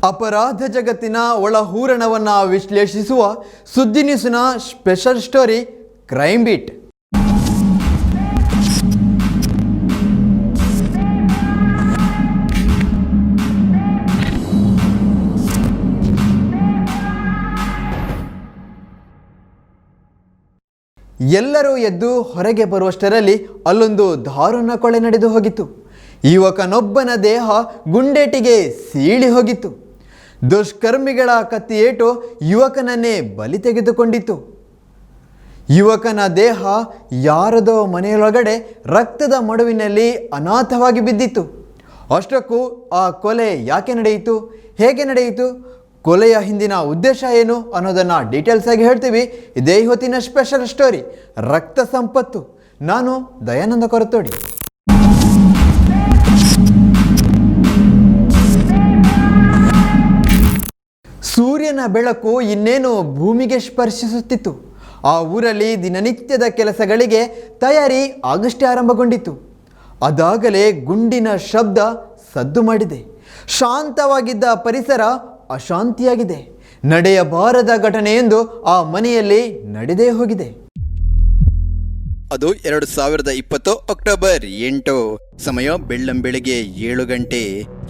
ಅಪರಾಧ ಜಗತ್ತಿನ ಒಳಹೂರಣವನ್ನು ವಿಶ್ಲೇಷಿಸುವ ಸುದ್ದಿ ನ್ಯೂಸ್ನ ಸ್ಪೆಷಲ್ ಸ್ಟೋರಿ ಕ್ರೈಮ್ ಬೀಟ್. ಎಲ್ಲರೂ ಎದ್ದು ಹೊರಗೆ ಬರುವಷ್ಟರಲ್ಲಿ ಅಲ್ಲೊಂದು ದಾರುಣ ಕೊಲೆ ನಡೆದು ಹೋಗಿತ್ತು. ಯುವಕನೊಬ್ಬನ ದೇಹ ಗುಂಡೇಟಿಗೆ ಸೀಳಿ ಹೋಗಿತ್ತು. ದುಷ್ಕರ್ಮಿಗಳ ಕತ್ತಿಯೇಟು ಯುವಕನನ್ನೇ ಬಲಿ ತೆಗೆದುಕೊಂಡಿತ್ತು. ಯುವಕನ ದೇಹ ಯಾರದೋ ಮನೆಯೊಳಗಡೆ ರಕ್ತದ ಮಡುವಿನಲ್ಲಿ ಅನಾಥವಾಗಿ ಬಿದ್ದಿತ್ತು. ಅಷ್ಟಕ್ಕೂ ಆ ಕೊಲೆ ಯಾಕೆ ನಡೆಯಿತು, ಹೇಗೆ ನಡೆಯಿತು, ಕೊಲೆಯ ಹಿಂದಿನ ಉದ್ದೇಶ ಏನು ಅನ್ನೋದನ್ನು ಡೀಟೇಲ್ಸ್ ಆಗಿ ಹೇಳ್ತೀವಿ. ಇದೇ ಹೊತ್ತಿನ ಸ್ಪೆಷಲ್ ಸ್ಟೋರಿ ರಕ್ತ ಸಂಪತ್ತು. ನಾನು ದಯಾನಂದ ಕೊರತೋಡಿ. ಸೂರ್ಯನ ಬೆಳಕು ಇನ್ನೇನು ಭೂಮಿಗೆ ಸ್ಪರ್ಶಿಸುತ್ತಿತ್ತು. ಆ ಊರಲ್ಲಿ ದಿನನಿತ್ಯದ ಕೆಲಸಗಳಿಗೆ ತಯಾರಿ ಆಗಷ್ಟೇ ಆರಂಭಗೊಂಡಿತು. ಅದಾಗಲೇ ಗುಂಡಿನ ಶಬ್ದ ಸದ್ದು ಮಾಡಿದೆ. ಶಾಂತವಾಗಿದ್ದ ಪರಿಸರ ಅಶಾಂತಿಯಾಗಿದೆ. ನಡೆಯಬಾರದ ಘಟನೆ ಎಂದು ಆ ಮನೆಯಲ್ಲಿ ನಡೆದೇ ಹೋಗಿದೆ. ಅದು 2020 ಅಕ್ಟೋಬರ್ 8. ಸಮಯ ಬೆಳ್ಳಂಬೆಳಿಗ್ಗೆ 7 ಗಂಟೆ.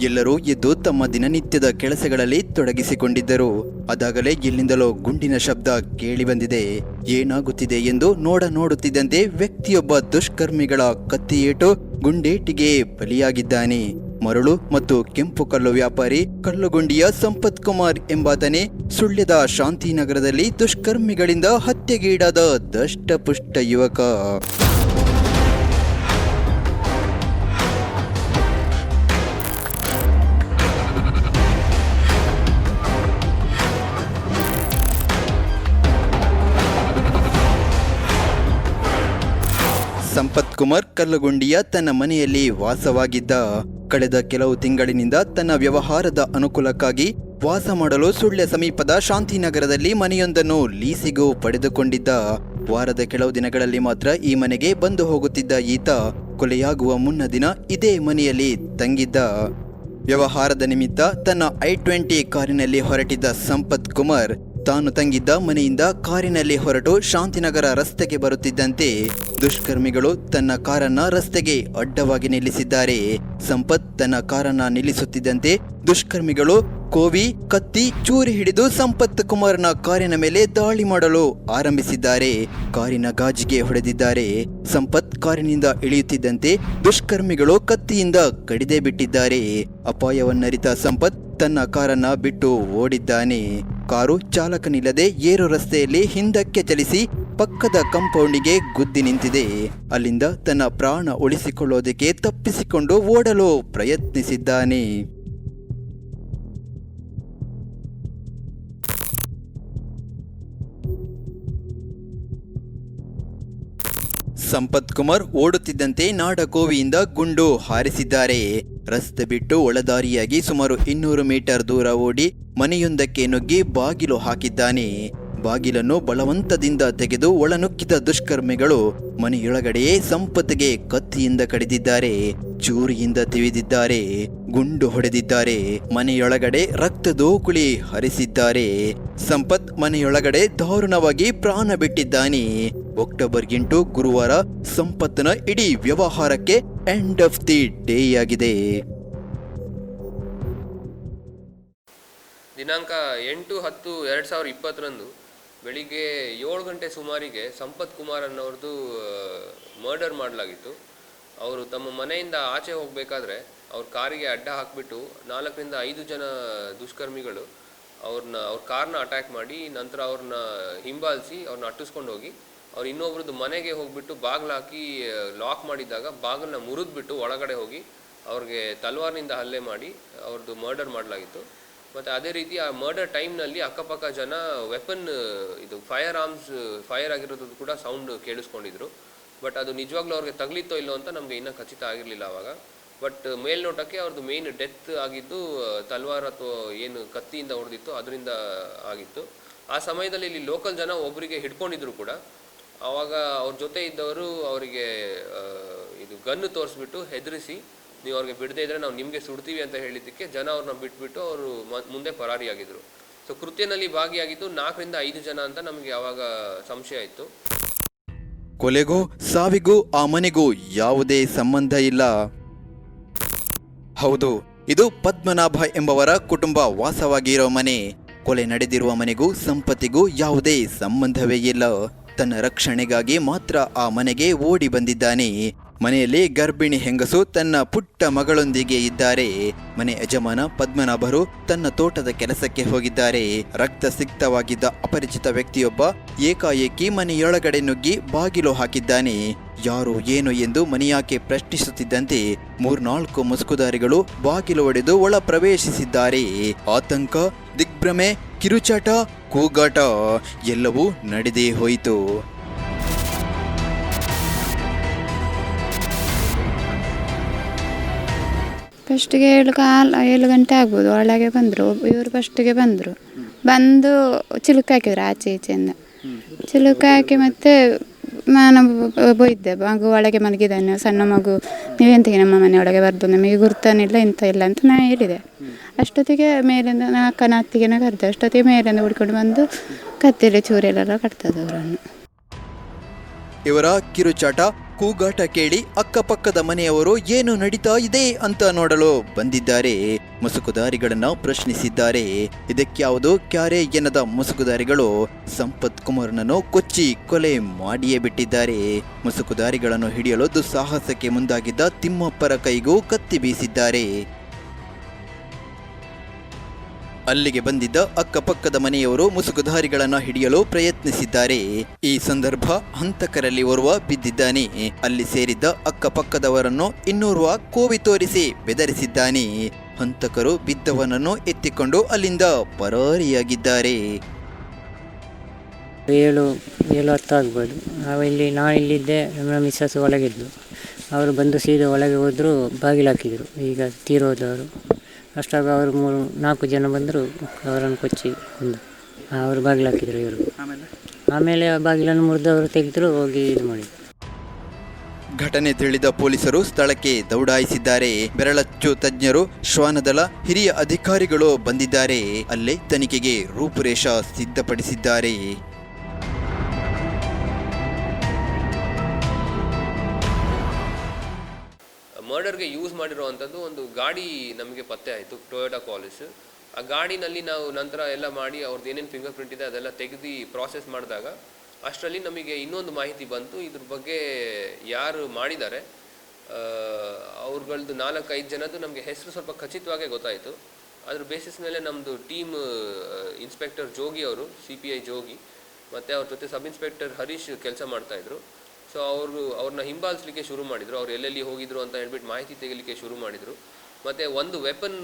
ಎಲ್ಲರೂ ಎದ್ದು ತಮ್ಮ ದಿನನಿತ್ಯದ ಕೆಲಸಗಳಲ್ಲಿ ತೊಡಗಿಸಿಕೊಂಡಿದ್ದರು. ಅದಾಗಲೇ ಎಲ್ಲಿಂದಲೋ ಗುಂಡಿನ ಶಬ್ದ ಕೇಳಿ ಬಂದಿದೆ. ಏನಾಗುತ್ತಿದೆ ಎಂದು ನೋಡುತ್ತಿದ್ದಂತೆ ವ್ಯಕ್ತಿಯೊಬ್ಬ ದುಷ್ಕರ್ಮಿಗಳ ಕತ್ತಿಯೇಟು ಗುಂಡೇಟಿಗೆ ಬಲಿಯಾಗಿದ್ದಾನೆ. ಮರಳು ಮತ್ತು ಕೆಂಪು ಕಲ್ಲು ವ್ಯಾಪಾರಿ ಕಲ್ಲುಗುಂಡಿಯ ಸಂಪತ್ ಕುಮಾರ್ ಎಂಬಾತನೇ ಸುಳ್ಯದ ಶಾಂತಿನಗರದಲ್ಲಿ ದುಷ್ಕರ್ಮಿಗಳಿಂದ ಹತ್ಯೆಗೀಡಾದ ದಷ್ಟಪುಷ್ಟ ಯುವಕ. ಸಂಪತ್ ಕುಮಾರ್ ಕಲ್ಲುಗುಂಡಿಯ ತನ್ನ ಮನೆಯಲ್ಲಿ ವಾಸವಾಗಿದ್ದ. ಕಳೆದ ಕೆಲವು ತಿಂಗಳಿನಿಂದ ತನ್ನ ವ್ಯವಹಾರದ ಅನುಕೂಲಕ್ಕಾಗಿ ವಾಸ ಮಾಡಲು ಸುಳ್ಯ ಸಮೀಪದ ಶಾಂತಿನಗರದಲ್ಲಿ ಮನೆಯೊಂದನ್ನು ಲೀಸಿಗೂ ಪಡೆದುಕೊಂಡಿದ್ದ. ವಾರದ ಕೆಲವು ದಿನಗಳಲ್ಲಿ ಮಾತ್ರ ಈ ಮನೆಗೆ ಬಂದು ಹೋಗುತ್ತಿದ್ದ ಈತ ಕೊಲೆಯಾಗುವ ಮುನ್ನ ದಿನ ಇದೇ ಮನೆಯಲ್ಲಿ ತಂಗಿದ್ದ. ವ್ಯವಹಾರದ ನಿಮಿತ್ತ ತನ್ನ i20 ಕಾರಿನಲ್ಲಿ ಹೊರಟಿದ್ದ ಸಂಪತ್ ಕುಮಾರ್ ತಾನು ತಂಗಿದ್ದ ಮನೆಯಿಂದ ಕಾರಿನಲ್ಲಿ ಹೊರಟು ಶಾಂತಿನಗರ ರಸ್ತೆಗೆ ಬರುತ್ತಿದ್ದಂತೆ ದುಷ್ಕರ್ಮಿಗಳು ತನ್ನ ಕಾರನ್ನ ರಸ್ತೆಗೆ ಅಡ್ಡವಾಗಿ ನಿಲ್ಲಿಸಿದ್ದಾರೆ. ಸಂಪತ್ ತನ್ನ ಕಾರನ್ನ ನಿಲ್ಲಿಸುತ್ತಿದ್ದಂತೆ ದುಷ್ಕರ್ಮಿಗಳು ಕೋವಿ, ಕತ್ತಿ, ಚೂರಿ ಹಿಡಿದು ಸಂಪತ್ ಕುಮಾರ್ನ ಕಾರಿನ ಮೇಲೆ ದಾಳಿ ಮಾಡಲು ಆರಂಭಿಸಿದ್ದಾರೆ. ಕಾರಿನ ಗಾಜಿಗೆ ಹೊಡೆದಿದ್ದಾರೆ. ಸಂಪತ್ ಕಾರಿನಿಂದ ಇಳಿಯುತ್ತಿದ್ದಂತೆ ದುಷ್ಕರ್ಮಿಗಳು ಕತ್ತಿಯಿಂದ ಕಡಿದೇ ಬಿಟ್ಟಿದ್ದಾರೆ. ಅಪಾಯವನ್ನರಿತ ಸಂಪತ್ ತನ್ನ ಕಾರನ್ನ ಬಿಟ್ಟು ಓಡಿದ್ದಾನೆ. ಕಾರು ಚಾಲಕನಿಲ್ಲದೆ ಏರು ರಸ್ತೆಯಲ್ಲಿ ಹಿಂದಕ್ಕೆ ಚಲಿಸಿ ಪಕ್ಕದ ಕಾಂಪೌಂಡಿಗೆ ಗುದ್ದಿ ನಿಂತಿದೆ. ಅಲ್ಲಿಂದ ತನ್ನ ಪ್ರಾಣ ಉಳಿಸಿಕೊಳ್ಳೋದಕ್ಕೆ ತಪ್ಪಿಸಿಕೊಂಡು ಓಡಲು ಪ್ರಯತ್ನಿಸಿದ್ದಾನೆ. ಸಂಪತ್ ಕುಮಾರ್ ಓಡುತ್ತಿದ್ದಂತೆ ನಾಡಕೋವಿಯಿಂದ ಗುಂಡು ಹಾರಿಸಿದ್ದಾರೆ. ರಸ್ತೆ ಬಿಟ್ಟು ಒಳದಾರಿಯಾಗಿ ಸುಮಾರು 200 ಮೀಟರ್ ದೂರ ಓಡಿ ಮನೆಯೊಂದಕ್ಕೆ ನುಗ್ಗಿ ಬಾಗಿಲು ಹಾಕಿದ್ದಾನೆ. ಬಾಗಿಲನ್ನು ಬಲವಂತದಿಂದ ತೆಗೆದು ಒಳನುಗ್ಗಿದ ದುಷ್ಕರ್ಮಿಗಳು ಮನೆಯೊಳಗಡೆಯೇ ಸಂಪತ್ಗೆ ಕತ್ತಿಯಿಂದ ಕಡಿದಿದ್ದಾರೆ. ಚೂರಿಯಿಂದ ತಿವಿದಿದ್ದಾರೆ. ಗುಂಡು ಹೊಡೆದಿದ್ದಾರೆ. ಮನೆಯೊಳಗಡೆ ರಕ್ತದೋಕುಳಿ ಹರಿಸಿದ್ದಾರೆ. ಸಂಪತ್ ಮನೆಯೊಳಗಡೆ ದಾರುಣವಾಗಿ ಪ್ರಾಣ ಬಿಟ್ಟಿದ್ದಾನೆ. ಅಕ್ಟೋಬರ್ 8 ಗುರುವಾರ ಸಂಪತ್ನ ಇಡೀ ವ್ಯವಹಾರಕ್ಕೆ ಎಂಡ್ ಆಫ್ ದಿ ಡೇ ಆಗಿದೆ. ದಿನಾಂಕ 8/10/2020 ಬೆಳಿಗ್ಗೆ 7 ಗಂಟೆ ಸುಮಾರಿಗೆ ಸಂಪತ್ ಕುಮಾರ್ ಅನ್ನೋರ್ದು ಮರ್ಡರ್ ಮಾಡಲಾಗಿತ್ತು. ಅವರು ತಮ್ಮ ಮನೆಯಿಂದ ಆಚೆ ಹೋಗಬೇಕಾದ್ರೆ ಅವ್ರ ಕಾರಿಗೆ ಅಡ್ಡ ಹಾಕಿಬಿಟ್ಟು 4ರಿಂದ 5 ಜನ ದುಷ್ಕರ್ಮಿಗಳು ಅವ್ರ ಕಾರ್ನ ಅಟ್ಯಾಕ್ ಮಾಡಿ ನಂತರ ಅವ್ರನ್ನ ಹಿಂಬಾಲಿಸಿ ಅವ್ರನ್ನ ಅಟ್ಟಿಸ್ಕೊಂಡು ಹೋಗಿ ಅವ್ರು ಇನ್ನೊಬ್ರದ್ದು ಮನೆಗೆ ಹೋಗ್ಬಿಟ್ಟು ಬಾಗಿಲು ಹಾಕಿ ಲಾಕ್ ಮಾಡಿದ್ದಾಗ ಬಾಗಿಲನ್ನ ಮುರಿದ್ಬಿಟ್ಟು ಒಳಗಡೆ ಹೋಗಿ ಅವ್ರಿಗೆ ತಲ್ವಾರ್ನಿಂದ ಹಲ್ಲೆ ಮಾಡಿ ಅವ್ರದ್ದು ಮರ್ಡರ್ ಮಾಡಲಾಗಿತ್ತು. ಮತ್ತು ಅದೇ ರೀತಿ ಆ ಮರ್ಡರ್ ಟೈಮ್ನಲ್ಲಿ ಅಕ್ಕಪಕ್ಕ ಜನ ವೆಪನ್ ಇದು ಫೈರ್ ಆಗಿರೋದು ಕೂಡ ಸೌಂಡ್ ಕೇಳಿಸ್ಕೊಂಡಿದ್ರು. ಬಟ್ ಅದು ನಿಜವಾಗ್ಲೂ ಅವ್ರಿಗೆ ತಗಲಿತ್ತೋ ಇಲ್ಲೋ ಅಂತ ನಮಗೆ ಇನ್ನೂ ಖಚಿತ ಆಗಿರಲಿಲ್ಲ ಆವಾಗ. ಬಟ್ ಮೇಲ್ನೋಟಕ್ಕೆ ಅವ್ರದ್ದು ಮೇನ್ ಡೆತ್ ಆಗಿದ್ದು ತಲ್ವಾರ್ ಅಥವಾ ಏನು ಕತ್ತಿಯಿಂದ ಹೊಡೆದಿತ್ತು ಅದರಿಂದ ಆಗಿತ್ತು. ಆ ಸಮಯದಲ್ಲಿ ಇಲ್ಲಿ ಲೋಕಲ್ ಜನ ಒಬ್ಬರಿಗೆ ಹಿಡ್ಕೊಂಡಿದ್ರು ಕೂಡ. ಆವಾಗ ಅವ್ರ ಜೊತೆ ಇದ್ದವರು ಅವರಿಗೆ ಇದು ಗನ್ನು ತೋರಿಸ್ಬಿಟ್ಟು ಹೆದರಿಸಿ ನೀವು ಅವ್ರಿಗೆ ಬಿಡದೇ ಇದ್ದರೆ ನಾವು ನಿಮಗೆ ಸುಡ್ತೀವಿ ಅಂತ ಹೇಳಿದ್ದಕ್ಕೆ ಜನ ಅವ್ರನ್ನ ಬಿಟ್ಬಿಟ್ಟು ಅವರು ಮುಂದೆ ಪರಾರಿಯಾಗಿದ್ದರು. ಸೊ ಕೃತ್ಯದಲ್ಲಿ ಭಾಗಿಯಾಗಿದ್ದು 4 ರಿಂದ 5 ಜನ ಅಂತ ನಮಗೆ ಆವಾಗ ಸಂಶಯ ಇತ್ತು. ಕೊಲೆಗೂ ಸಾವಿಗೂ ಆ ಮನೆಗೂ ಯಾವುದೇ ಸಂಬಂಧ ಇಲ್ಲ. ಹೌದು, ಇದು ಪದ್ಮನಾಭ ಎಂಬವರ ಕುಟುಂಬ ವಾಸವಾಗಿರೋ ಮನೆ. ಕೊಲೆ ನಡೆದಿರುವ ಮನೆಗೂ ಸಂಪತ್ತಿಗೂ ಯಾವುದೇ ಸಂಬಂಧವೇ ಇಲ್ಲ. ತನ್ನ ರಕ್ಷಣೆಗಾಗಿ ಮಾತ್ರ ಆ ಮನೆಗೆ ಓಡಿ ಬಂದಿದ್ದಾನೆ. ಮನೆಯಲ್ಲಿ ಗರ್ಭಿಣಿ ಹೆಂಗಸು ತನ್ನ ಪುಟ್ಟ ಮಗಳೊಂದಿಗೆ ಇದ್ದಾರೆ. ಮನೆ ಯಜಮಾನ ಪದ್ಮನಾಭರು ತನ್ನ ತೋಟದ ಕೆಲಸಕ್ಕೆ ಹೋಗಿದ್ದಾರೆ. ರಕ್ತಸಿಕ್ತವಾಗಿದ್ದ ಅಪರಿಚಿತ ವ್ಯಕ್ತಿಯೊಬ್ಬ ಏಕಾಏಕಿ ಮನೆಯೊಳಗಡೆ ನುಗ್ಗಿ ಬಾಗಿಲು ಹಾಕಿದ್ದಾನೆ. ಯಾರು ಏನು ಎಂದು ಮನೆಯಾಕೆ ಪ್ರಶ್ನಿಸುತ್ತಿದ್ದಂತೆ 3-4 ಮುಸುಕುದಾರಿಗಳು ಬಾಗಿಲು ಒಡೆದು ಒಳ ಪ್ರವೇಶಿಸಿದ್ದಾರೆ. ಆತಂಕ, ದಿಗ್ಭ್ರಮೆ, ಕಿರುಚಾಟ, ಕೂಗಾಟ ಎಲ್ಲವೂ ನಡೆದೇ ಹೋಯಿತು. ಫಸ್ಟಿಗೆ 7 ಗಂಟೆ ಆಗ್ಬೋದು, ಒಳಗೆ ಬಂದರು. ಇವರು ಫಸ್ಟಿಗೆ ಬಂದು ಚಿಲುಕ ಹಾಕಿದ್ರು ಆಚೆ ಈಚೆಯಿಂದ. ಚಿಲುಕ ಹಾಕಿ ಮತ್ತೆ ನಾನು ಬೈದೆ, ಮಗು ಒಳಗೆ ಮಲಗಿದ್ದಾನೆ, ಸಣ್ಣ ಮಗು, ನೀವೆಂತಿಗೆ ನಮ್ಮ ಮನೆ ಒಳಗೆ ಬರ್ಬೋದು, ನಮಗೆ ಗುರ್ತಾನಿಲ್ಲ ಇಂಥ ಇಲ್ಲ ಅಂತ ನಾನು ಹೇಳಿದೆ. ಅಷ್ಟೊತ್ತಿಗೆ ಮೇಲಿಂದ ಅಕ್ಕನ ಅತ್ತಿಗೆನ ಕರೆದೆ. ಅಷ್ಟೊತ್ತಿಗೆ ಮೇಲಿಂದ ಹುಡ್ಕೊಂಡು ಬಂದು ಕತ್ತಿಲೆ ಚೂರೆಲ್ಲ ಕಟ್ತದೆ ಅವರನ್ನು. ಇವರ ಕಿರುಚಾಟ, ಕೂಗಾಟ ಕೇಳಿ ಅಕ್ಕಪಕ್ಕದ ಮನೆಯವರು ಏನು ನಡೀತಾ ಇದೆ ಅಂತ ನೋಡಲು ಬಂದಿದ್ದಾರೆ. ಮುಸುಕುದಾರಿಗಳನ್ನ ಪ್ರಶ್ನಿಸಿದ್ದಾರೆ. ಇದಕ್ಯಾವುದು ಕ್ಯಾರೆ ಎನ್ನದ ಮುಸುಕುದಾರಿಗಳು ಸಂಪತ್ ಕುಮಾರ್ನನ್ನು ಕೊಚ್ಚಿ ಕೊಲೆ ಮಾಡಿಯೇ ಬಿಟ್ಟಿದ್ದಾರೆ. ಮುಸುಕುದಾರಿಗಳನ್ನು ಹಿಡಿಯಲು ದುಸ್ಸಾಹಸಕ್ಕೆ ಮುಂದಾಗಿದ್ದ ತಿಮ್ಮಪ್ಪರ ಕೈಗೂ ಕತ್ತಿ ಬೀಸಿದ್ದಾರೆ. ಅಲ್ಲಿಗೆ ಬಂದಿದ್ದ ಅಕ್ಕಪಕ್ಕದ ಮನೆಯವರು ಮುಸುಕುಧಾರಿಗಳನ್ನ ಹಿಡಿಯಲು ಪ್ರಯತ್ನಿಸಿದ್ದಾರೆ. ಈ ಸಂದರ್ಭ ಹಂತಕರಲ್ಲಿ ಓರ್ವ ಬಿದ್ದಿದ್ದಾನೆ. ಅಲ್ಲಿ ಸೇರಿದ್ದ ಅಕ್ಕಪಕ್ಕದವರನ್ನು ಇನ್ನೋರ್ವ ಕೋವಿ ತೋರಿಸಿ ಬೆದರಿಸಿದ್ದಾನೆ. ಹಂತಕರು ಬಿದ್ದವನನ್ನು ಎತ್ತಿಕೊಂಡು ಅಲ್ಲಿಂದ ಪರಾರಿಯಾಗಿದ್ದಾರೆ. 7:10 ಆಗ್ಬೋದು. ನಾನು ಇಲ್ಲಿದ್ದೆ, ನಮ್ಮ ಮಿಸ್ಸಸ್ ಒಳಗಿದ್ದು. ಅವರು ಬಂದು ಸೀದಾ ಒಳಗೆ ಹೋದರು, ಬಾಗಿಲು ಹಾಕಿದರು. ಈಗ ತೀರೋದವರು. ಅಷ್ಟಾಗ ಅವರು 3-4 ಜನ ಬಂದರು, ಅವರನ್ನು ಕೊಚ್ಚಿ ಅವರು ಬಾಗಿಲು ಹಾಕಿದರು. ಇವರು ಆಮೇಲೆ ಬಾಗಿಲನ್ನು ಮುರಿದು ಅವರು ತೆಗೆದರು, ಹೋಗಿ ಇದು ಮಾಡಿದರು. ಘಟನೆ ತಿಳಿದ ಪೊಲೀಸರು ಸ್ಥಳಕ್ಕೆ ದೌಡಾಯಿಸಿದ್ದಾರೆ. ಬೆರಳಚ್ಚು ತಜ್ಞರು, ಶ್ವಾನದಳ ಹಿರಿಯ ಅಧಿಕಾರಿಗಳು ಬಂದಿದ್ದಾರೆ. ಅಲ್ಲೇ ತನಿಖೆಗೆ ರೂಪುರೇಷ ಸಿದ್ಧಪಡಿಸಿದ್ದಾರೆ. ಮರ್ಡರ್ಗೆ ಯೂಸ್ ಮಾಡಿರುವಂಥದ್ದು ಒಂದು ಗಾಡಿ ನಮಗೆ ಪತ್ತೆ ಆಯಿತು, ಟೊಯೋಟಾ ಕಾಲಿಸ್. ಆ ಗಾಡಿನಲ್ಲಿ ನಾವು ನಂತರ ಎಲ್ಲ ಮಾಡಿ ಅವ್ರದ್ದು ಏನೇನು ಫಿಂಗರ್ ಪ್ರಿಂಟ್ ಇದೆ ಅದೆಲ್ಲ ತೆಗೆದು ಪ್ರಾಸೆಸ್ ಮಾಡಿದಾಗ ಅಷ್ಟರಲ್ಲಿ ನಮಗೆ ಇನ್ನೊಂದು ಮಾಹಿತಿ ಬಂತು. ಇದ್ರ ಬಗ್ಗೆ ಯಾರು ಮಾಡಿದ್ದಾರೆ ಅವ್ರಗಳದ್ದು 4-5 ಜನದ್ದು ನಮಗೆ ಹೆಸರು ಸ್ವಲ್ಪ ಖಚಿತವಾಗೇ ಗೊತ್ತಾಯಿತು. ಅದ್ರ ಬೇಸಿಸ್ ಮೇಲೆ ನಮ್ಮದು ಟೀಮ್ ಇನ್ಸ್ಪೆಕ್ಟರ್ ಜೋಗಿ ಅವರು, CPI ಜೋಗಿ, ಮತ್ತು ಅವ್ರ ಜೊತೆ ಸಬ್ ಇನ್ಸ್ಪೆಕ್ಟರ್ ಹರೀಶ್ ಕೆಲಸ ಮಾಡ್ತಾಯಿದ್ರು. ಸೊ ಅವ್ರನ್ನ ಹಿಂಬಾಲಿಸಲಿಕ್ಕೆ ಶುರು ಮಾಡಿದರು. ಅವ್ರು ಎಲ್ಲೆಲ್ಲಿ ಹೋಗಿದ್ರು ಅಂತ ಹೇಳ್ಬಿಟ್ಟು ಮಾಹಿತಿ ತೆಗಿಲಿಕ್ಕೆ ಶುರು ಮಾಡಿದರು. ಮತ್ತು ಒಂದು ವೆಪನ್,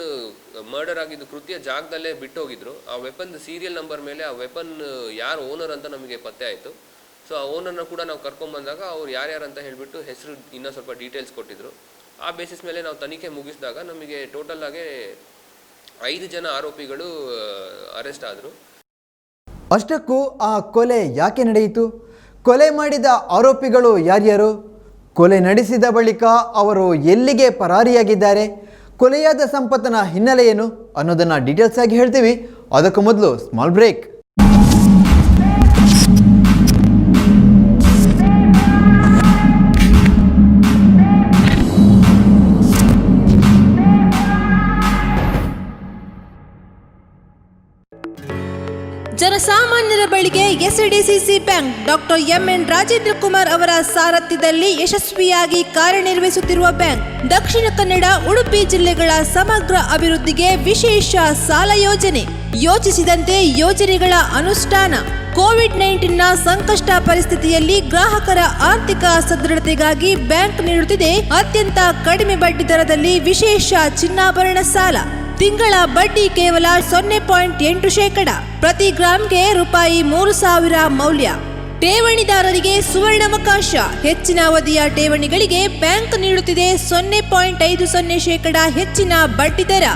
ಮರ್ಡರ್ ಆಗಿದ್ದು ಕೃತ್ಯ ಜಾಗದಲ್ಲೇ ಬಿಟ್ಟು ಹೋಗಿದ್ರು. ಆ ವೆಪನ್ ಸೀರಿಯಲ್ ನಂಬರ್ ಮೇಲೆ ಆ ವೆಪನ್ ಯಾರು ಓನರ್ ಅಂತ ನಮಗೆ ಪತ್ತೆ ಆಯಿತು. ಸೊ ಆ ಓನರ್ನ ಕೂಡ ನಾವು ಕರ್ಕೊಂಡ್ಬಂದಾಗ ಅವ್ರು ಯಾರ್ಯಾರು ಅಂತ ಹೇಳಿಬಿಟ್ಟು ಹೆಸರು ಇನ್ನೂ ಸ್ವಲ್ಪ ಡೀಟೇಲ್ಸ್ ಕೊಟ್ಟಿದ್ರು. ಆ ಬೇಸಿಸ್ ಮೇಲೆ ನಾವು ತನಿಖೆ ಮುಗಿಸಿದಾಗ ನಮಗೆ ಟೋಟಲ್ ಆಗಿ 5 ಜನ ಆರೋಪಿಗಳು ಅರೆಸ್ಟ್ ಆದರು. ಅಷ್ಟಕ್ಕೂ ಆ ಕೊಲೆ ಯಾಕೆ ನಡೆಯಿತು? ಕೊಲೆ ಮಾಡಿದ ಆರೋಪಿಗಳು ಯಾರ್ಯಾರು? ಕೊಲೆ ನಡೆಸಿದ ಬಳಿಕ ಅವರು ಎಲ್ಲಿಗೆ ಪರಾರಿಯಾಗಿದ್ದಾರೆ? ಕೊಲೆಯಾದ ಸಂಪತ್ತಿನ ಹಿನ್ನೆಲೆ ಏನು ಅನ್ನೋದನ್ನು ಡೀಟೇಲ್ಸ್ ಆಗಿ ಹೇಳ್ತೀವಿ. ಅದಕ್ಕೂ ಮೊದಲು ಸ್ಮಾಲ್ ಬ್ರೇಕ್. ಜನಸಾಮಾನ್ಯರ ಬಳಿಗೆ SDCC bank doctor MN Rajendra Kumar ಅವರ ಸಾರಥ್ಯದಲ್ಲಿ ಯಶಸ್ವಿಯಾಗಿ ಕಾರ್ಯನಿರ್ವಹಿಸುತ್ತಿರುವ ಬ್ಯಾಂಕ್. ದಕ್ಷಿಣ ಕನ್ನಡ, ಉಡುಪಿ ಜಿಲ್ಲೆಗಳ ಸಮಗ್ರ ಅಭಿವೃದ್ಧಿಗೆ ವಿಶೇಷ ಸಾಲ ಯೋಜನೆ, ಯೋಚಿಸಿದಂತೆ ಯೋಜನೆಗಳ ಅನುಷ್ಠಾನ. ಕೋವಿಡ್-19ನ ಸಂಕಷ್ಟ ಪರಿಸ್ಥಿತಿಯಲ್ಲಿ ಗ್ರಾಹಕರ ಆರ್ಥಿಕ ಸದೃಢತೆಗಾಗಿ ಬ್ಯಾಂಕ್ ನೀಡುತ್ತಿದೆ ಅತ್ಯಂತ ಕಡಿಮೆ ಬಡ್ಡಿ ದರದಲ್ಲಿ ವಿಶೇಷ ಚಿನ್ನಾಭರಣ ಸಾಲ. ತಿಂಗಳ ಬಡ್ಡಿ ಕೇವಲ 0.8%. ಪ್ರತಿ ಗ್ರಾಂಗೆ ₹3,000 ಮೌಲ್ಯ. ಠೇವಣಿದಾರರಿಗೆ ಸುವರ್ಣಾವಕಾಶ. ಹೆಚ್ಚಿನ ಅವಧಿಯ ಠೇವಣಿಗಳಿಗೆ ಬ್ಯಾಂಕ್ ನೀಡುತ್ತಿದೆ 0.50% ಹೆಚ್ಚಿನ ಬಡ್ಡಿ ದರ.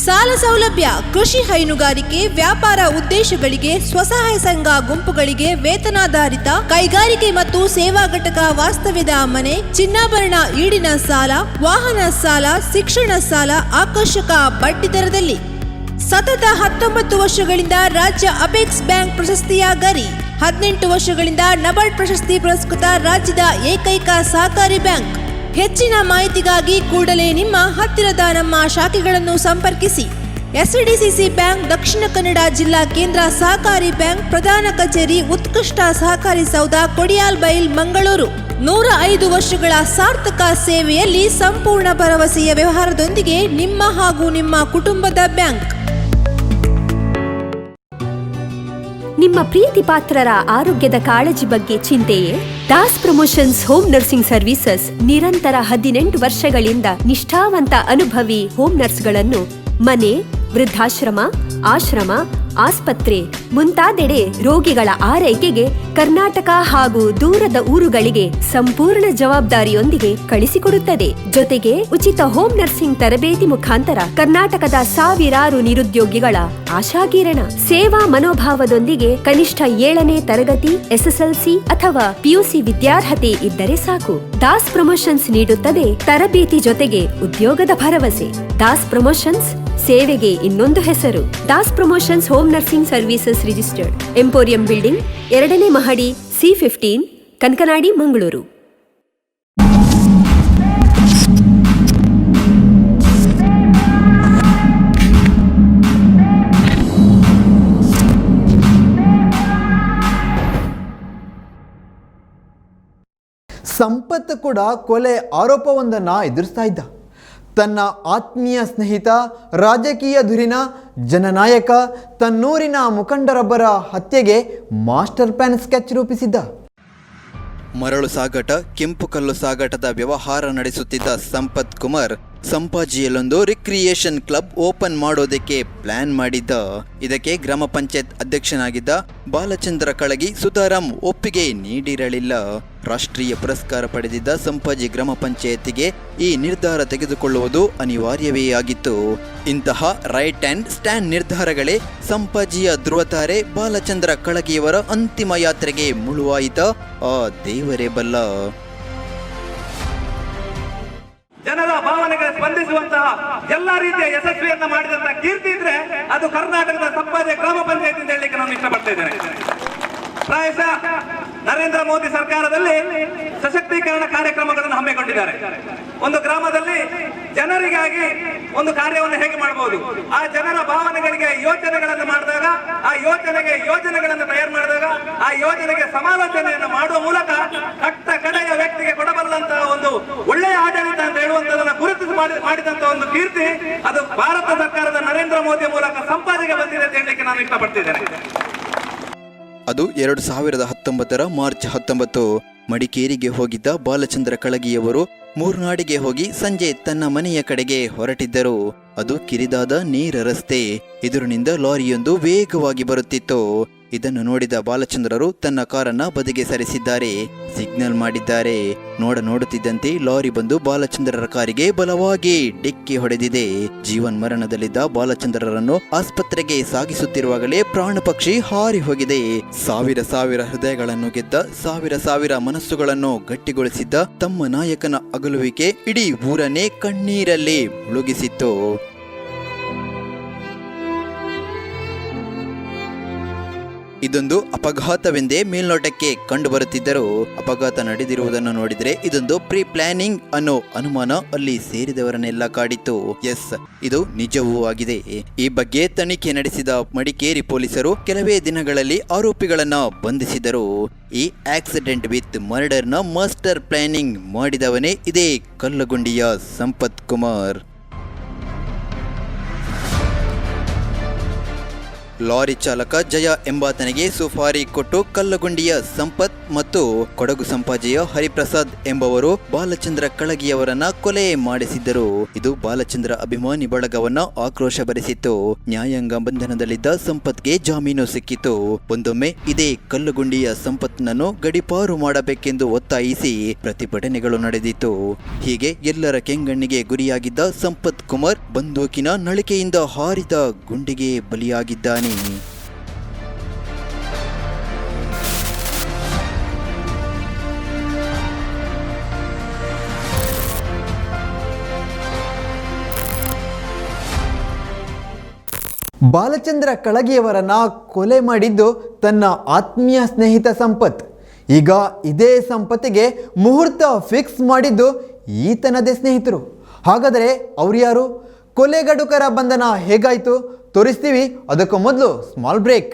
ಸಾಲ ಸೌಲಭ್ಯ, ಕೃಷಿ, ಹೈನುಗಾರಿಕೆ, ವ್ಯಾಪಾರ ಉದ್ದೇಶಗಳಿಗೆ, ಸ್ವಸಹಾಯ ಸಂಘ ಗುಂಪುಗಳಿಗೆ, ವೇತನಾಧಾರಿತ, ಕೈಗಾರಿಕೆ ಮತ್ತು ಸೇವಾ ಘಟಕ ವಾಸ್ತವ್ಯದ ಮನೆ, ಚಿನ್ನಾಭರಣ ಈಡಿನ ಸಾಲ, ವಾಹನ ಸಾಲ, ಶಿಕ್ಷಣ ಸಾಲ ಆಕರ್ಷಕ ಬಡ್ಡಿ ದರದಲ್ಲಿ. ಸತತ 19 ವರ್ಷಗಳಿಂದ ರಾಜ್ಯ ಅಪೆಕ್ಸ್ ಬ್ಯಾಂಕ್ ಪ್ರಶಸ್ತಿಯ ಗರಿ. 18 ವರ್ಷಗಳಿಂದ ನಬಾರ್ಡ್ ಪ್ರಶಸ್ತಿ ಪುರಸ್ಕೃತ ರಾಜ್ಯದ ಏಕೈಕ ಸಹಕಾರಿ ಬ್ಯಾಂಕ್. ಹೆಚ್ಚಿನ ಮಾಹಿತಿಗಾಗಿ ಕೂಡಲೇ ನಿಮ್ಮ ಹತ್ತಿರದ ನಮ್ಮ ಶಾಖೆಗಳನ್ನು ಸಂಪರ್ಕಿಸಿ. ಎಸ್ಡಿಸಿಸಿ ಬ್ಯಾಂಕ್, ದಕ್ಷಿಣ ಕನ್ನಡ ಜಿಲ್ಲಾ ಕೇಂದ್ರ ಸಹಕಾರಿ ಬ್ಯಾಂಕ್, ಪ್ರಧಾನ ಕಚೇರಿ, ಉತ್ಕೃಷ್ಟ ಸಹಕಾರಿ ಸೌಧ, ಕೊಡಿಯಾಲ್ ಬೈಲ್, ಮಂಗಳೂರು. 105 ವರ್ಷಗಳ ಸಾರ್ಥಕ ಸೇವೆಯಲ್ಲಿ ಸಂಪೂರ್ಣ ಭರವಸೆಯ ವ್ಯವಹಾರದೊಂದಿಗೆ ನಿಮ್ಮ ಹಾಗೂ ನಿಮ್ಮ ಕುಟುಂಬದ ಬ್ಯಾಂಕ್. ನಿಮ್ಮ ಪ್ರೀತಿ ಪಾತ್ರರ ಆರೋಗ್ಯದ ಕಾಳಜಿ ಬಗ್ಗೆ ಚಿಂತೆಯೇ? Das promotions home nursing services ನಿರಂತರ 18 ವರ್ಷಗಳಿಂದ ನಿಷ್ಠಾವಂತ ಅನುಭವಿ ಹೋಮ್ ನರ್ಸ್ಗಳನ್ನು ಮನೆ, ವೃದ್ಧಾಶ್ರಮ, ಆಶ್ರಮ, ಆಸ್ಪತ್ರೆ ಮುಂತಾದೆಡೆ ರೋಗಿಗಳ ಆರೈಕೆಗೆ ಕರ್ನಾಟಕ ಹಾಗೂ ದೂರದ ಊರುಗಳಿಗೆ ಸಂಪೂರ್ಣ ಜವಾಬ್ದಾರಿಯೊಂದಿಗೆ ಕಳಿಸಿಕೊಡುತ್ತದೆ. ಜೊತೆಗೆ ಉಚಿತ ಹೋಮ್ ನರ್ಸಿಂಗ್ ತರಬೇತಿ ಮುಖಾಂತರ ಕರ್ನಾಟಕದ ಸಾವಿರಾರು ನಿರುದ್ಯೋಗಿಗಳ ಆಶಾಕಿರಣ. ಸೇವಾ ಮನೋಭಾವದೊಂದಿಗೆ ಕನಿಷ್ಠ 7ನೇ ತರಗತಿ, SSLC ಅಥವಾ PUC ವಿದ್ಯಾರ್ಹತೆ ಇದ್ದರೆ ಸಾಕು. ದಾಸ್ ಪ್ರಮೋಷನ್ಸ್ ನೀಡುತ್ತದೆ ತರಬೇತಿ ಜೊತೆಗೆ ಉದ್ಯೋಗದ ಭರವಸೆ. ದಾಸ್ ಪ್ರಮೋಷನ್ಸ್ ಸೇವೆಗೆ ಇನ್ನೊಂದು ಹೆಸರು. Das promotions home nursing services registered, emporium building, 2ನೇ ಮಹಡಿ, C15, ಕನಕನಾಡಿ, ಮಂಗಳೂರು. ಸಂಪತ್ ಕೂಡ ಕೊಲೆ ಆರೋಪವೊಂದನ್ನು ಎದುರಿಸ್ತಾ ಇದ್ದ. ತನ್ನ ಆತ್ಮೀಯ ಸ್ನೇಹಿತ, ರಾಜಕೀಯ ಧುರೀಣ, ಜನನಾಯಕ, ತನ್ನೂರಿನ ಮುಖಂಡರೊಬ್ಬರ ಹತ್ಯೆಗೆ ಮಾಸ್ಟರ್ ಪ್ಲಾನ್ ಸ್ಕೆಚ್ ರೂಪಿಸಿದ್ದ. ಮರಳು ಸಾಗಾಟ, ಕೆಂಪು ಕಲ್ಲು ಸಾಗಾಟದ ವ್ಯವಹಾರ ನಡೆಸುತ್ತಿದ್ದ ಸಂಪತ್ ಕುಮಾರ್ ಸಂಪಾಜಿಯಲ್ಲೊಂದು ರಿಕ್ರಿಯೇಷನ್ ಕ್ಲಬ್ ಓಪನ್ ಮಾಡೋದಕ್ಕೆ ಪ್ಲಾನ್ ಮಾಡಿದ್ದ. ಇದಕ್ಕೆ ಗ್ರಾಮ ಪಂಚಾಯತ್ ಅಧ್ಯಕ್ಷನಾಗಿದ್ದ ಬಾಲಚಂದ್ರ ಕಳಗಿ ಸುಧಾರಾಮ್ ಒಪ್ಪಿಗೆ ನೀಡಿರಲಿಲ್ಲ. ರಾಷ್ಟ್ರೀಯ ಪುರಸ್ಕಾರ ಪಡೆದಿದ್ದ ಸಂಪಾಜಿ ಗ್ರಾಮ ಪಂಚಾಯತಿಗೆ ಈ ನಿರ್ಧಾರ ತೆಗೆದುಕೊಳ್ಳುವುದು ಅನಿವಾರ್ಯವೇ ಆಗಿತ್ತು. ಇಂತಹ ರೈಟ್ ಆ್ಯಂಡ್ ಸ್ಟ್ಯಾಂಡ್ ನಿರ್ಧಾರಗಳೇ ಸಂಪಾಜಿಯ ಧ್ರುವತಾರೆ ಬಾಲಚಂದ್ರ ಕಳಗಿಯವರ ಅಂತಿಮ ಯಾತ್ರೆಗೆ ಮುಳುವಾಯಿತ ಆ ದೇವರೇ ಬಲ್ಲ. ಜನರ ಭಾವನೆಗೆ ಸ್ಪಂದಿಸುವಂತಹ ಎಲ್ಲಾ ರೀತಿಯ ಯಶಸ್ವಿಯನ್ನ ಮಾಡಿದಂತಹ ಕೀರ್ತಿ ಇದ್ರೆ ಅದು ಕರ್ನಾಟಕದ ಸಂಪಾಜೆ ಗ್ರಾಮ ಪಂಚಾಯತ್ ಅಂತ ಹೇಳಲಿಕ್ಕೆ ನಾನು ಇಷ್ಟಪಡ್ತಾ ಇದ್ದೇನೆ. ಪ್ರಾಯಶಃ ನರೇಂದ್ರ ಮೋದಿ ಸರ್ಕಾರದಲ್ಲಿ ಸಶಕ್ತೀಕರಣ ಕಾರ್ಯಕ್ರಮಗಳನ್ನು ಹಮ್ಮಿಕೊಂಡಿದ್ದಾರೆ. ಒಂದು ಗ್ರಾಮದಲ್ಲಿ ಜನರಿಗಾಗಿ ಒಂದು ಕಾರ್ಯವನ್ನು ಹೇಗೆ ಮಾಡಬಹುದು, ಆ ಜನರ ಭಾವನೆಗಳಿಗೆ ಯೋಚನೆಗಳನ್ನು ಮಾಡಿದಾಗ, ಆ ಯೋಜನೆಗಳನ್ನು ತಯಾರು ಮಾಡಿದಾಗ, ಆ ಯೋಜನೆಗೆ ಸಮಾಲೋಚನೆಯನ್ನು ಮಾಡುವ ಮೂಲಕ ಕಟ್ಟ ಕಡೆಯ ವ್ಯಕ್ತಿಗೆ ಕೊಡಬಲ್ಲಂತಹ ಒಂದು ಒಳ್ಳೆಯ ಆಡಳಿತ ಅಂತ ಹೇಳುವಂತದನ್ನ ಗುರುತಿಸಿ ಮಾಡಿದಂತಹ ಒಂದು ಕೀರ್ತಿ ಅದು ಭಾರತ ಸರ್ಕಾರದ ನರೇಂದ್ರ ಮೋದಿ ಮೂಲಕ ಸಂಪಾದನೆಗೆ ಬಂದಿದೆ ಅಂತ ಹೇಳಲಿಕ್ಕೆ ನಾನು ಇಷ್ಟಪಡ್ತಿದ್ದೇನೆ. ಅದು 2019 ಮಾರ್ಚ್ 19 ಮಡಿಕೇರಿಗೆ ಹೋಗಿದ್ದ ಬಾಲಚಂದ್ರ ಕಳಗಿಯವರು ಮೂರ್ನಾಡಿಗೆ ಹೋಗಿ ಸಂಜೆ ತನ್ನ ಮನೆಯ ಕಡೆಗೆ ಹೊರಟಿದ್ದರು. ಅದು ಕಿರಿದಾದ ನೇರ ರಸ್ತೆ. ಎದುರಿನಿಂದ ಲಾರಿಯೊಂದು ವೇಗವಾಗಿ ಬರುತ್ತಿತ್ತು. ಇದನ್ನು ನೋಡಿದ ಬಾಲಚಂದ್ರರು ತನ್ನ ಕಾರನ್ನ ಬದಿಗೆ ಸರಿಸಿದ್ದಾರೆ, ಸಿಗ್ನಲ್ ಮಾಡಿದ್ದಾರೆ. ನೋಡುತ್ತಿದ್ದಂತೆ ಲಾರಿ ಬಂದು ಬಾಲಚಂದ್ರರ ಕಾರಿಗೆ ಬಲವಾಗಿ ಡಿಕ್ಕಿ ಹೊಡೆದಿದೆ. ಜೀವನ್ ಮರಣದಲ್ಲಿದ್ದ ಬಾಲಚಂದ್ರರನ್ನು ಆಸ್ಪತ್ರೆಗೆ ಸಾಗಿಸುತ್ತಿರುವಾಗಲೇ ಪ್ರಾಣ ಪಕ್ಷಿ ಹಾರಿ ಹೋಗಿದೆ. ಸಾವಿರ ಹೃದಯಗಳನ್ನು ಗೆದ್ದ, ಸಾವಿರ ಮನಸ್ಸುಗಳನ್ನು ಗಟ್ಟಿಗೊಳಿಸಿದ್ದ ತಮ್ಮ ನಾಯಕನ ಅಗಲುವಿಕೆ ಇಡೀ ಊರನ್ನೇ ಕಣ್ಣೀರಲ್ಲಿ ಮುಳುಗಿಸಿತ್ತು. ಇದೊಂದು ಅಪಘಾತವೆಂದೇ ಮೇಲ್ನೋಟಕ್ಕೆ ಕಂಡುಬರುತ್ತಿದ್ದರೂ ಅಪಘಾತ ನಡೆದಿರುವುದನ್ನು ನೋಡಿದರೆ ಇದೊಂದು ಪ್ರೀ ಪ್ಲಾನಿಂಗ್ ಅನ್ನೋ ಅನುಮಾನ ಅಲ್ಲಿ ಸೇರಿದವರನ್ನೆಲ್ಲ ಕಾಡಿತ್ತು. ಎಸ್, ಇದು ನಿಜವೂ ಆಗಿದೆ. ಈ ಬಗ್ಗೆ ತನಿಖೆ ನಡೆಸಿದ ಮಡಿಕೇರಿ ಪೊಲೀಸರು ಕೆಲವೇ ದಿನಗಳಲ್ಲಿ ಆರೋಪಿಗಳನ್ನ ಬಂಧಿಸಿದರು. ಈ ಆಕ್ಸಿಡೆಂಟ್ ವಿತ್ ಮರ್ಡರ್ನ ಮಾಸ್ಟರ್ ಪ್ಲಾನಿಂಗ್ ಮಾಡಿದವನೇ ಇದೇ ಕಲ್ಲಗುಂಡಿಯ ಸಂಪತ್ ಕುಮಾರ್. ಲಾರಿ ಚಾಲಕ ಜಯ ಎಂಬಾತನಿಗೆ ಸುಪಾರಿ ಕೊಟ್ಟು ಕಲ್ಲಗುಂಡಿಯ ಸಂಪತ್ ಮತ್ತು ಕೊಡಗು ಸಂಪಾಜೆಯ ಹರಿಪ್ರಸಾದ್ ಎಂಬವರು ಬಾಲಚಂದ್ರ ಕಳಗಿಯವರನ್ನ ಕೊಲೆ ಮಾಡಿಸಿದ್ದರು. ಇದು ಬಾಲಚಂದ್ರ ಅಭಿಮಾನಿ ಬಳಗವನ್ನ ಆಕ್ರೋಶಭರಿಸಿತ್ತು. ನ್ಯಾಯಾಂಗ ಬಂಧನದಲ್ಲಿದ್ದ ಸಂಪತ್ಗೆ ಜಾಮೀನು ಸಿಕ್ಕಿತು. ಒಂದೊಮ್ಮೆ ಇದೇ ಕಲ್ಲುಗುಂಡಿಯ ಸಂಪತ್ನನ್ನು ಗಡಿಪಾರು ಮಾಡಬೇಕೆಂದು ಒತ್ತಾಯಿಸಿ ಪ್ರತಿಭಟನೆಗಳು ನಡೆದಿತ್ತು. ಹೀಗೆ ಎಲ್ಲರ ಕೆಂಗಣ್ಣಿಗೆ ಗುರಿಯಾಗಿದ್ದ ಸಂಪತ್ ಕುಮಾರ್ ಬಂದೂಕಿನ ನಳಿಕೆಯಿಂದ ಹಾರಿದ ಗುಂಡಿಗೆ ಬಲಿಯಾಗಿದ್ದಾನೆ. ಬಾಲಚಂದ್ರ ಕಳಗಿಯವರನ್ನ ಕೊಲೆ ಮಾಡಿದ್ದು ತನ್ನ ಆತ್ಮೀಯ ಸ್ನೇಹಿತ ಸಂಪತ್. ಈಗ ಇದೇ ಸಂಪತ್ತಿಗೆ ಮುಹೂರ್ತ ಫಿಕ್ಸ್ ಮಾಡಿದ್ದು ಈತನದೇ ಸ್ನೇಹಿತರು. ಹಾಗಾದರೆ ಅವ್ರು ಯಾರು? ಕೊಲೆಗಡುಕರ ಬಂಧನ ಹೇಗಾಯಿತು ತೋರಿಸ್ತೀವಿ. ಅದಕ್ಕೂ ಮೊದಲು ಸ್ಮಾಲ್ ಬ್ರೇಕ್.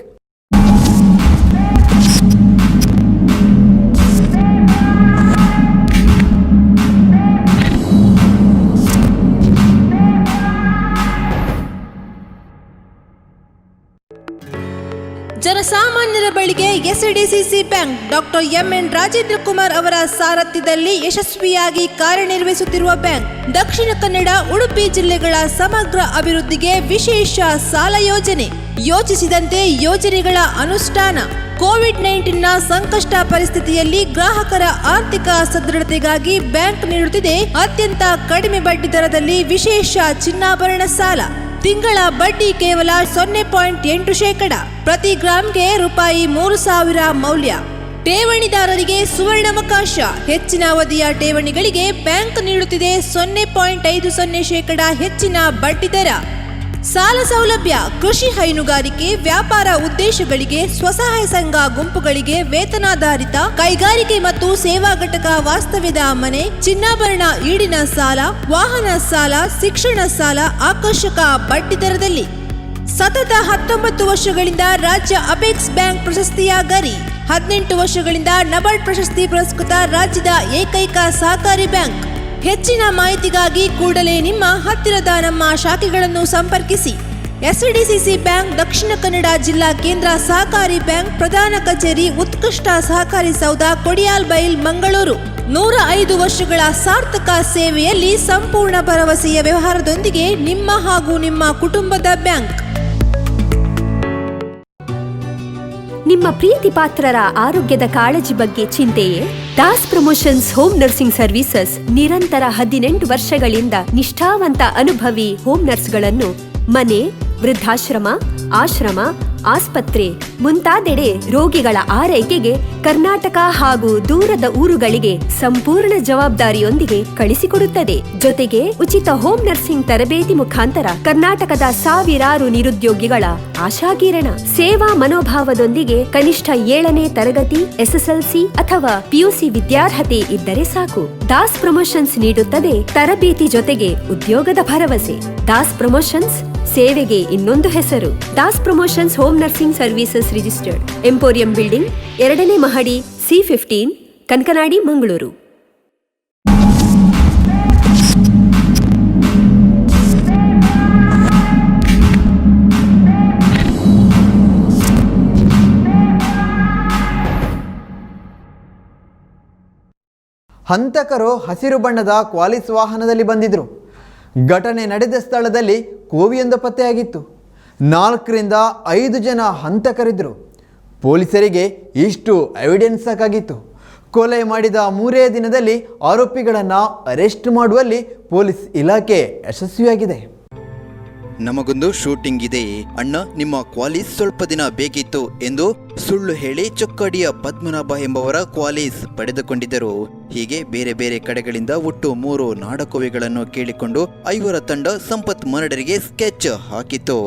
ಜನಸಾಮಾನ್ಯರ ಬಳಿಗೆ SDCC bank doctor MN Rajendra Kumar ಅವರ ಸಾರಥ್ಯದಲ್ಲಿ ಯಶಸ್ವಿಯಾಗಿ ಕಾರ್ಯನಿರ್ವಹಿಸುತ್ತಿರುವ ಬ್ಯಾಂಕ್. ದಕ್ಷಿಣ ಕನ್ನಡ, ಉಡುಪಿ ಜಿಲ್ಲೆಗಳ ಸಮಗ್ರ ಅಭಿವೃದ್ಧಿಗೆ ವಿಶೇಷ ಸಾಲ ಯೋಜನೆ, ಯೋಚಿಸಿದಂತೆ ಯೋಜನೆಗಳ ಅನುಷ್ಠಾನ. ಕೋವಿಡ್-19ನ ಸಂಕಷ್ಟ ಪರಿಸ್ಥಿತಿಯಲ್ಲಿ ಗ್ರಾಹಕರ ಆರ್ಥಿಕ ಸದೃಢತೆಗಾಗಿ ಬ್ಯಾಂಕ್ ನೀಡುತ್ತಿದೆ ಅತ್ಯಂತ ಕಡಿಮೆ ಬಡ್ಡಿ ದರದಲ್ಲಿ ವಿಶೇಷ ಚಿನ್ನಾಭರಣ ಸಾಲ. ತಿಂಗಳ ಬಡ್ಡಿ ಕೇವಲ 0.8%. ಪ್ರತಿ ಗ್ರಾಂಗೆ ರೂಪಾಯಿ 3,000 ಮೌಲ್ಯ. ಠೇವಣಿದಾರರಿಗೆ ಸುವರ್ಣಾವಕಾಶ. ಹೆಚ್ಚಿನ ಅವಧಿಯ ಠೇವಣಿಗಳಿಗೆ ಬ್ಯಾಂಕ್ ನೀಡುತ್ತಿದೆ 0.50% ಹೆಚ್ಚಿನ ಬಡ್ಡಿ ದರ. ಸಾಲ ಸೌಲಭ್ಯ ಕೃಷಿ, ಹೈನುಗಾರಿಕೆ, ವ್ಯಾಪಾರ ಉದ್ದೇಶಗಳಿಗೆ, ಸ್ವಸಹಾಯ ಸಂಘ ಗುಂಪುಗಳಿಗೆ, ವೇತನಾಧಾರಿತ ಕೈಗಾರಿಕೆ ಮತ್ತು ಸೇವಾ ಘಟಕ ವಾಸ್ತವ್ಯದ ಮನೆ, ಚಿನ್ನಾಭರಣ ಈಡಿನ ಸಾಲ, ವಾಹನ ಸಾಲ, ಶಿಕ್ಷಣ ಸಾಲ ಆಕರ್ಷಕ ಬಡ್ಡಿ ದರದಲ್ಲಿ. ಸತತ 19 ವರ್ಷಗಳಿಂದ ರಾಜ್ಯ ಅಪೆಕ್ಸ್ ಬ್ಯಾಂಕ್ ಪ್ರಶಸ್ತಿಯ ಗರಿ. 18 ವರ್ಷಗಳಿಂದ ನಬಾರ್ಡ್ ಪ್ರಶಸ್ತಿ ಪುರಸ್ಕೃತ ರಾಜ್ಯದ ಏಕೈಕ ಸಹಕಾರಿ ಬ್ಯಾಂಕ್. ಹೆಚ್ಚಿನ ಮಾಹಿತಿಗಾಗಿ ಕೂಡಲೇ ನಿಮ್ಮ ಹತ್ತಿರದ ನಮ್ಮ ಶಾಖೆಗಳನ್ನು ಸಂಪರ್ಕಿಸಿ. ಎಸ್ಡಿಸಿಸಿ ಬ್ಯಾಂಕ್, ದಕ್ಷಿಣ ಕನ್ನಡ ಜಿಲ್ಲಾ ಕೇಂದ್ರ ಸಹಕಾರಿ ಬ್ಯಾಂಕ್, ಪ್ರಧಾನ ಕಚೇರಿ, ಉತ್ಕೃಷ್ಟ ಸಹಕಾರಿ ಸೌಧ, ಕೊಡಿಯಾಲ್ ಬೈಲ್, ಮಂಗಳೂರು. 105 ವರ್ಷಗಳ ಸಾರ್ಥಕ ಸೇವೆಯಲ್ಲಿ ಸಂಪೂರ್ಣ ಭರವಸೆಯ ವ್ಯವಹಾರದೊಂದಿಗೆ ನಿಮ್ಮ ಹಾಗೂ ನಿಮ್ಮ ಕುಟುಂಬದ ಬ್ಯಾಂಕ್. ನಿಮ್ಮ ಪ್ರೀತಿ ಪಾತ್ರರ ಆರೋಗ್ಯದ ಕಾಳಜಿ ಬಗ್ಗೆ ಚಿಂತೆಯೇ? Das promotions home nursing services ನಿರಂತರ 18 ವರ್ಷಗಳಿಂದ ನಿಷ್ಠಾವಂತ ಅನುಭವಿ ಹೋಮ್ ನರ್ಸ್ಗಳನ್ನು ಮನೆ, ವೃದ್ಧಾಶ್ರಮ, ಆಶ್ರಮ, ಆಸ್ಪತ್ರೆ ಮುಂತಾದೆಡೆ ರೋಗಿಗಳ ಆರೈಕೆಗೆ ಕರ್ನಾಟಕ ಹಾಗೂ ದೂರದ ಊರುಗಳಿಗೆ ಸಂಪೂರ್ಣ ಜವಾಬ್ದಾರಿಯೊಂದಿಗೆ ಕಳಿಸಿಕೊಡುತ್ತದೆ. ಜೊತೆಗೆ ಉಚಿತ ಹೋಮ್ ನರ್ಸಿಂಗ್ ತರಬೇತಿ ಮುಖಾಂತರ ಕರ್ನಾಟಕದ ಸಾವಿರಾರು ನಿರುದ್ಯೋಗಿಗಳ ಆಶಾಕಿರಣ. ಸೇವಾ ಮನೋಭಾವದೊಂದಿಗೆ ಕನಿಷ್ಠ 7ನೇ ತರಗತಿ, SSLC ಅಥವಾ PUC ವಿದ್ಯಾರ್ಹತೆ ಇದ್ದರೆ ಸಾಕು. ದಾಸ್ ಪ್ರಮೋಷನ್ಸ್ ನೀಡುತ್ತದೆ ತರಬೇತಿ ಜೊತೆಗೆ ಉದ್ಯೋಗದ ಭರವಸೆ. ದಾಸ್ ಪ್ರಮೋಷನ್ಸ್ ಸೇವೆಗೆ ಇನ್ನೊಂದು ಹೆಸರು. Das promotions home nursing services registered, emporium building, 2ನೇ ಮಹಡಿ, C15, ಕನಕನಾಡಿ, ಮಂಗಳೂರು. ಹಂತಕರು ಹಸಿರು ಬಣ್ಣದ ಕ್ವಾಲಿಸ್ ವಾಹನದಲ್ಲಿ ಬಂದಿದ್ರು. ಘಟನೆ ನಡೆದ ಸ್ಥಳದಲ್ಲಿ ಕೋವಿಯೊಂದು ಪತ್ತೆಯಾಗಿತ್ತು. 4 ರಿಂದ 5 ಜನ ಹಂತಕರಿದ್ದರು. ಪೊಲೀಸರಿಗೆ ಇಷ್ಟು ಎವಿಡೆನ್ಸ್ ಸಾಕಾಗಿತ್ತು. ಕೊಲೆ ಮಾಡಿದ 3 ದಿನದಲ್ಲಿ ಆರೋಪಿಗಳನ್ನು ಅರೆಸ್ಟ್ ಮಾಡುವಲ್ಲಿ ಪೊಲೀಸ್ ಇಲಾಖೆ ಯಶಸ್ವಿಯಾಗಿದೆ. ನಮಗೊಂದು ಶೂಟಿಂಗ್ ಇದೆ ಅಣ್ಣ, ನಿಮ್ಮ ಕ್ವಾಲಿಸ್ ಸ್ವಲ್ಪ ದಿನ ಬೇಕಿತ್ತು ಎಂದು ಸುಳ್ಳು ಹೇಳಿ ಚೊಕ್ಕಾಡಿಯ ಪದ್ಮನಾಭ ಎಂಬವರ ಕ್ವಾಲಿಸ್ ಪಡೆದುಕೊಂಡಿದ್ದರು. ಹೀಗೆ ಬೇರೆ ಬೇರೆ ಕಡೆಗಳಿಂದ ಒಟ್ಟು 3 ನಾಡಕವಿಗಳನ್ನು ಕೇಳಿಕೊಂಡು 5 ತಂಡ ಸಂಪತ್ ಮರ್ಡರ್ಗೆ ಸ್ಕೆಚ್ ಹಾಕಿತ್ತು.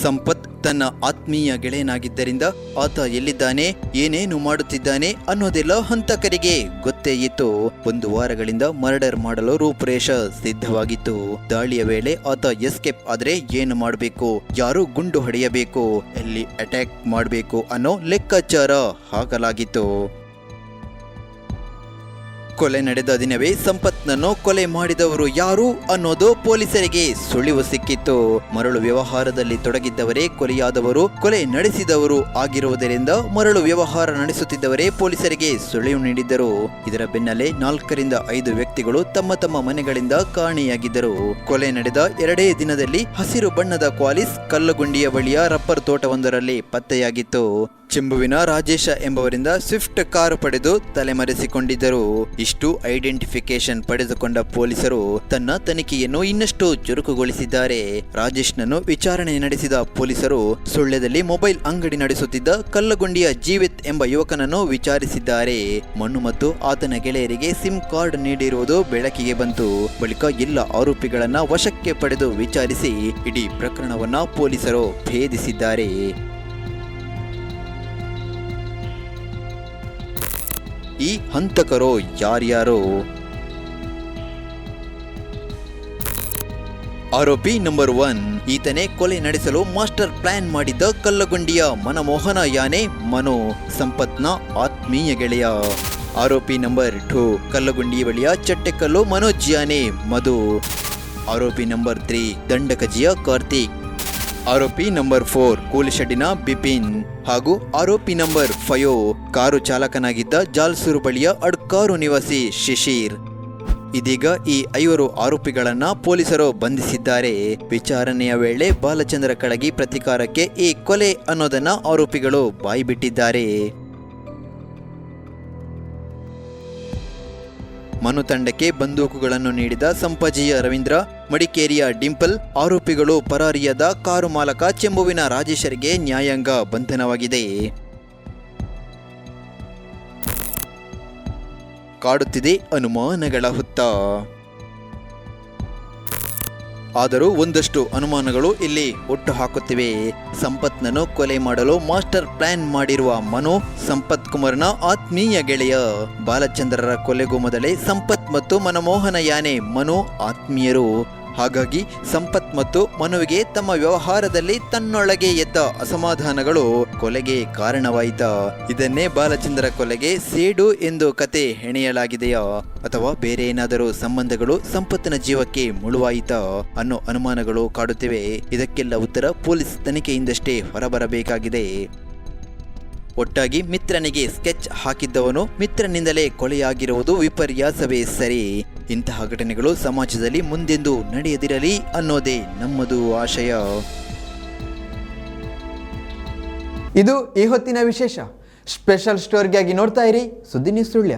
ಸಂಪತ್ ತನ್ನ ಆತ್ಮೀಯ ಗೆಳೆಯನಾಗಿದ್ದರಿಂದ ಆತ ಎಲ್ಲಿದ್ದಾನೆ, ಏನೇನು ಮಾಡುತ್ತಿದ್ದಾನೆ ಅನ್ನೋದೆಲ್ಲ ಹಂತಕರಿಗೆ ಗೊತ್ತೇ ಇತ್ತು. 1 ವಾರಗಳಿಂದ ಮರ್ಡರ್ ಮಾಡಲು ರೂಪುರೇಷ ಸಿದ್ಧವಾಗಿತ್ತು. ದಾಳಿಯ ವೇಳೆ ಆತ ಎಸ್ಕೇಪ್ ಆದ್ರೆ ಏನು ಮಾಡಬೇಕು, ಯಾರು ಗುಂಡು ಹೊಡೆಯಬೇಕು, ಎಲ್ಲಿ ಅಟ್ಯಾಕ್ ಮಾಡಬೇಕು ಅನ್ನೋ ಲೆಕ್ಕಾಚಾರ ಹಾಕಲಾಗಿತ್ತು. ಕೊಲೆ ನಡೆದ ದಿನವೇ ಸಂಪತ್ನನ್ನು ಕೊಲೆ ಮಾಡಿದವರು ಯಾರು ಅನ್ನೋದು ಪೊಲೀಸರಿಗೆ ಸುಳಿವು ಸಿಕ್ಕಿತ್ತು. ಮರಳು ವ್ಯವಹಾರದಲ್ಲಿ ತೊಡಗಿದ್ದವರೇ ಕೊಲೆಯಾದವರು, ಕೊಲೆ ನಡೆಸಿದವರು ಆಗಿರುವುದರಿಂದ ಮರಳು ವ್ಯವಹಾರ ನಡೆಸುತ್ತಿದ್ದವರೇ ಪೊಲೀಸರಿಗೆ ಸುಳಿವು ನೀಡಿದ್ದರು. ಇದರ ಬೆನ್ನಲ್ಲೇ 4 ರಿಂದ 5 ವ್ಯಕ್ತಿಗಳು ತಮ್ಮ ತಮ್ಮ ಮನೆಗಳಿಂದ ಕಾಣೆಯಾಗಿದ್ದರು. ಕೊಲೆ ನಡೆದ 2 ದಿನದಲ್ಲಿ ಹಸಿರು ಬಣ್ಣದ ಕ್ವಾಲಿಸ್ ಕಲ್ಲುಗುಂಡಿಯ ಬಳಿಯ ರಬ್ಬರ್ ತೋಟವೊಂದರಲ್ಲಿ ಪತ್ತೆಯಾಗಿತ್ತು. ಚೆಂಬುವಿನ ರಾಜೇಶ ಎಂಬವರಿಂದ ಸ್ವಿಫ್ಟ್ ಕಾರು ಪಡೆದು ತಲೆಮರೆಸಿಕೊಂಡಿದ್ದರು. ಇಷ್ಟು ಐಡೆಂಟಿಫಿಕೇಶನ್ ಪಡೆದುಕೊಂಡ ಪೊಲೀಸರು ತನ್ನ ತನಿಖೆಯನ್ನು ಇನ್ನಷ್ಟು ಚುರುಕುಗೊಳಿಸಿದ್ದಾರೆ. ರಾಜೇಶ್ನನ್ನು ವಿಚಾರಣೆ ನಡೆಸಿದ ಪೊಲೀಸರು ಸುಳ್ಯದಲ್ಲಿ ಮೊಬೈಲ್ ಅಂಗಡಿ ನಡೆಸುತ್ತಿದ್ದ ಕಲ್ಲಗುಂಡಿಯ ಜೀವಿತ್ ಎಂಬ ಯುವಕನನ್ನು ವಿಚಾರಿಸಿದ್ದಾರೆ. ಮಣ್ಣು ಮತ್ತು ಆತನ ಗೆಳೆಯರಿಗೆ ಸಿಮ್ ಕಾರ್ಡ್ ನೀಡಿರುವುದು ಬೆಳಕಿಗೆ ಬಂತು. ಬಳಿಕ ಎಲ್ಲ ಆರೋಪಿಗಳನ್ನ ವಶಕ್ಕೆ ಪಡೆದು ವಿಚಾರಿಸಿ ಇಡೀ ಪ್ರಕರಣವನ್ನ ಪೊಲೀಸರು ಭೇದಿಸಿದ್ದಾರೆ. ಈ ಹಂತಕರು ಯಾರ್ಯಾರು? ಆರೋಪಿ ನಂಬರ್ 1, ಈತನೇ ಕೊಲೆ ನಡೆಸಲು ಮಾಸ್ಟರ್ ಪ್ಲಾನ್ ಮಾಡಿದ್ದ ಕಲ್ಲಗುಂಡಿಯ ಮನಮೋಹನ ಯಾನೆ ಮನು, ಸಂಪತ್ನ ಆತ್ಮೀಯ ಗೆಳೆಯ. ಆರೋಪಿ ನಂಬರ್ 2, ಕಲ್ಲಗುಂಡಿ ಬಳಿಯ ಚಟ್ಟೆಕಲ್ಲು ಮನೋಜ್ ಯಾನೆ ಮಧು. ಆರೋಪಿ ನಂಬರ್ 3, ದಂಡಕಜಿಯ ಕಾರ್ತಿಕ್. ಆರೋಪಿ ನಂಬರ್ 4, ಕೂಲಿಶೆಡ್ಡಿನ ಬಿಪಿನ್. ಹಾಗೂ ಆರೋಪಿ ನಂಬರ್ 5, ಕಾರು ಚಾಲಕನಾಗಿದ್ದ ಜಾಲ್ಸೂರು ಬಳಿಯ ಅಡ್ಕಾರು ನಿವಾಸಿ ಶಿಶಿರ್. ಇದೀಗ ಈ 5 ಆರೋಪಿಗಳನ್ನ ಪೊಲೀಸರು ಬಂಧಿಸಿದ್ದಾರೆ. ವಿಚಾರಣೆಯ ವೇಳೆ ಬಾಲಚಂದ್ರ ಕಳಗಿ ಪ್ರತಿಕಾರಕ್ಕೆ ಈ ಕೊಲೆ ಅನ್ನೋದನ್ನ ಆರೋಪಿಗಳು ಬಾಯ್ಬಿಟ್ಟಿದ್ದಾರೆ. ಮನು ತಂಡಕ್ಕೆ ಬಂದೂಕುಗಳನ್ನು ನೀಡಿದ ಸಂಪಾಜಿಯ ರವೀಂದ್ರ, ಮಡಿಕೇರಿಯ ಡಿಂಪಲ್, ಆರೋಪಿಗಳು ಪರಾರಿಯಾದ ಕಾರು ಮಾಲಕ ಚೆಂಬುವಿನ ರಾಜೇಶರಿಗೆ ನ್ಯಾಯಾಂಗ ಬಂಧನವಾಗಿದೆ. ಕಾಡುತ್ತಿದೆ ಅನುಮಾನಗಳ ಹುತ್ತ. ಆದರೂ ಒಂದಷ್ಟು ಅನುಮಾನಗಳು ಇಲ್ಲಿ ಹುಟ್ಟು ಹಾಕುತ್ತಿವೆ. ಸಂಪತ್ನನ್ನು ಕೊಲೆ ಮಾಡಲು ಮಾಸ್ಟರ್ ಪ್ಲಾನ್ ಮಾಡಿರುವ ಮನು ಸಂಪತ್ ಕುಮಾರ್ನ ಆತ್ಮೀಯ ಗೆಳೆಯ. ಬಾಲಚಂದ್ರರ ಕೊಲೆಗೂ ಮೊದಲೇ ಸಂಪತ್ ಮತ್ತು ಮನಮೋಹನ ಯಾನೆ ಮನು ಆತ್ಮೀಯರು. ಹಾಗಾಗಿ ಸಂಪತ್ ಮತ್ತು ಮನುವಿಗೆ ತಮ್ಮ ವ್ಯವಹಾರದಲ್ಲಿ ತನ್ನೊಳಗೆ ಎದ್ದ ಅಸಮಾಧಾನಗಳು ಕೊಲೆಗೆ ಕಾರಣವಾಯಿತ. ಇದನ್ನೇ ಬಾಲಚಂದ್ರ ಕೊಲೆಗೆ ಸೇಡು ಎಂದು ಕತೆ ಹೆಣೆಯಲಾಗಿದೆಯಾ ಅಥವಾ ಬೇರೆ ಏನಾದರೂ ಸಂಬಂಧಗಳು ಸಂಪತ್ತಿನ ಜೀವಕ್ಕೆ ಮುಳುವಾಯಿತಾ ಅನ್ನೋ ಅನುಮಾನಗಳು ಕಾಡುತ್ತಿವೆ. ಇದಕ್ಕೆಲ್ಲ ಉತ್ತರ ಪೊಲೀಸ್ ತನಿಖೆಯಿಂದಷ್ಟೇ ಹೊರಬರಬೇಕಾಗಿದೆ. ಒಟ್ಟಾಗಿ ಮಿತ್ರನಿಗೆ ಸ್ಕೆಚ್ ಹಾಕಿದ್ದವನು ಮಿತ್ರನಿಂದಲೇ ಕೊಲೆಯಾಗಿರುವುದು ವಿಪರ್ಯಾಸವೇ ಸರಿ. ಇಂತಹ ಘಟನೆಗಳು ಸಮಾಜದಲ್ಲಿ ಮುಂದೆಂದೂ ನಡೆಯದಿರಲಿ ಅನ್ನೋದೇ ನಮ್ಮದು ಆಶಯ. ಇದು ಈ ಹೊತ್ತಿನ ವಿಶೇಷ. ಸ್ಪೆಷಲ್ ಸ್ಟೋರಿಗಾಗಿ ನೋಡ್ತಾ ಇರಿ ಸುದ್ದಿ ನ್ಯೂಸ್ ಸುಳ್ಯ.